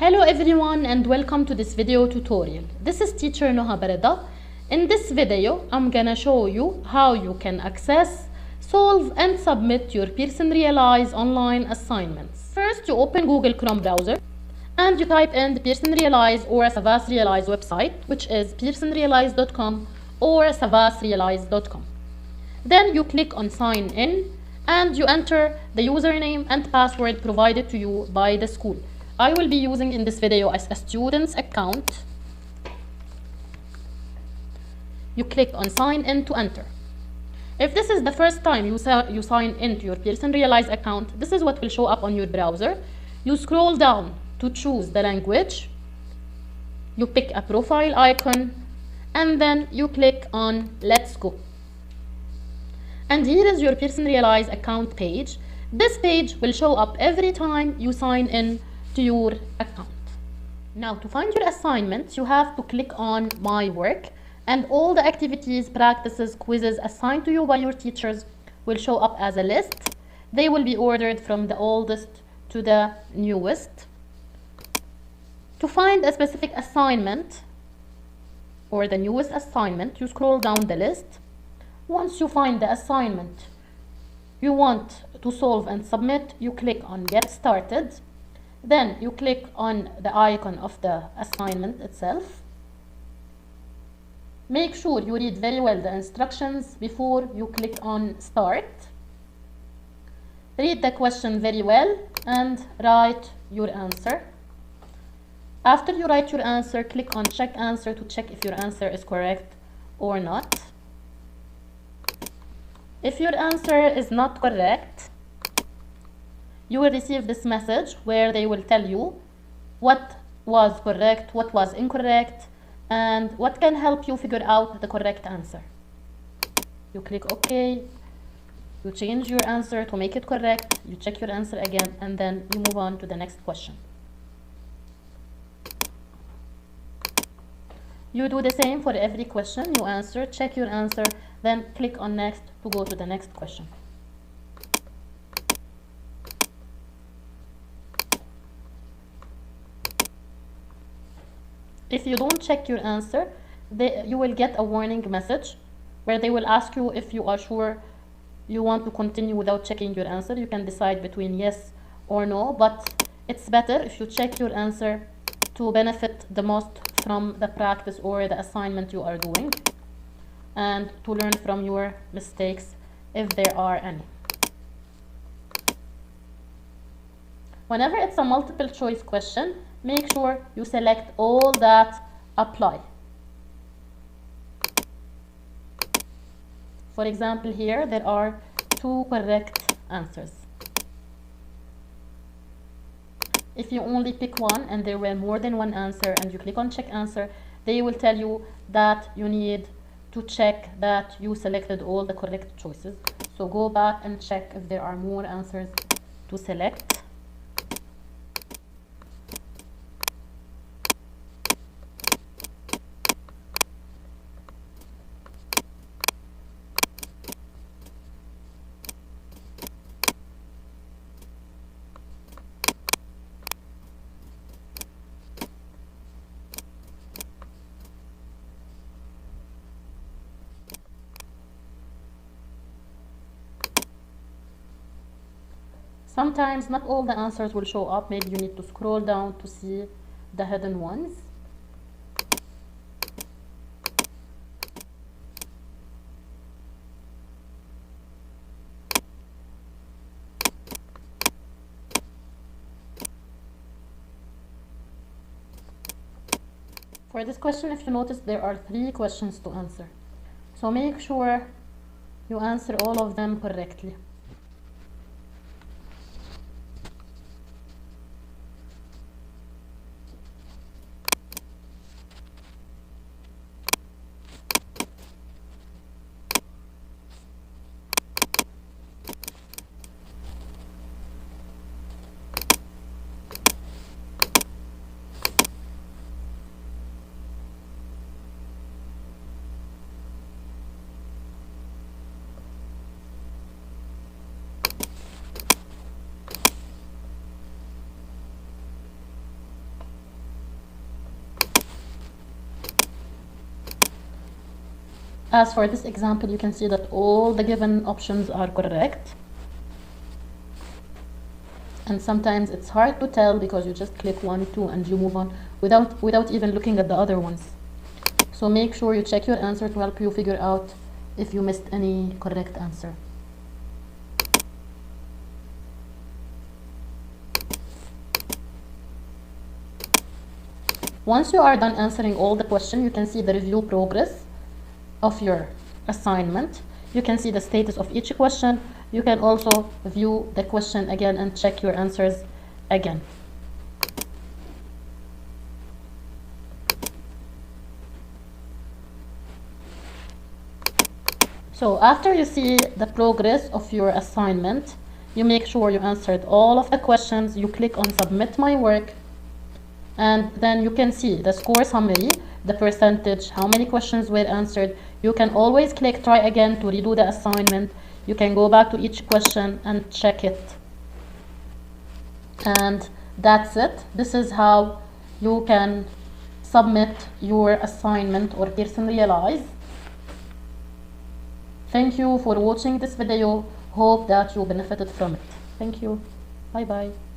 Hello everyone and welcome to this video tutorial. This is teacher Noha Barada. In this video, I'm gonna show you how you can access, solve and submit your Pearson Realize online assignments. First, you open Google Chrome browser and you type in the Pearson Realize or Savas Realize website, which is pearsonrealize.com or savasrealize.com. Then you click on sign in and you enter the username and password provided to you by the school. I will be using in this video as a student's account. You click on sign in to enter. If this is the first time you sign into your Pearson Realize account, this is what will show up on your browser. You scroll down to choose the language. You pick a profile icon and then you click on Let's Go. And here is your Pearson Realize account page. This page will show up every time you sign in to your account. Now, to find your assignments, you have to click on My Work, and all the activities, practices, quizzes assigned to you by your teachers will show up as a list. They will be ordered from the oldest to the newest. To find a specific assignment or the newest assignment, you scroll down the list. Once you find the assignment you want to solve and submit, you click on Get Started. Then you click on the icon of the assignment itself. Make sure you read very well the instructions before you click on Start. Read the question very well and write your answer. After you write your answer, click on Check Answer to check if your answer is correct or not. If your answer is not correct, you will receive this message where they will tell you what was correct, what was incorrect, and what can help you figure out the correct answer. You click OK, you change your answer to make it correct, you check your answer again, and then you move on to the next question. You do the same for every question. You answer, check your answer, then click on Next to go to the next question. If you don't check your answer, you will get a warning message where they will ask you if you are sure you want to continue without checking your answer. You can decide between yes or no, but it's better if you check your answer to benefit the most from the practice or the assignment you are doing and to learn from your mistakes if there are any. Whenever it's a multiple choice question, make sure you select all that apply. For example, here there are 2 correct answers. If you only pick one and there were more than one answer and you click on Check Answer, they will tell you that you need to check that you selected all the correct choices. So go back and check if there are more answers to select. Sometimes not all the answers will show up. Maybe you need to scroll down to see the hidden ones. For this question, if you notice, there are 3 questions to answer. So make sure you answer all of them correctly. As for this example, you can see that all the given options are correct. And sometimes it's hard to tell because you just click 1, 2 and you move on without even looking at the other ones. So make sure you check your answer to help you figure out if you missed any correct answer. Once you are done answering all the questions, you can see the review progress of your assignment. You can see the status of each question. You can also view the question again and check your answers again. So after you see the progress of your assignment, you make sure you answered all of the questions. You click on Submit My Work, and then you can see the score summary, the percentage, how many questions were answered. You can always click Try Again to redo the assignment. You can go back to each question and check it. And that's it. This is how you can submit your assignment or Pearson Realize. Thank you for watching this video. Hope that you benefited from it. Thank you. Bye bye.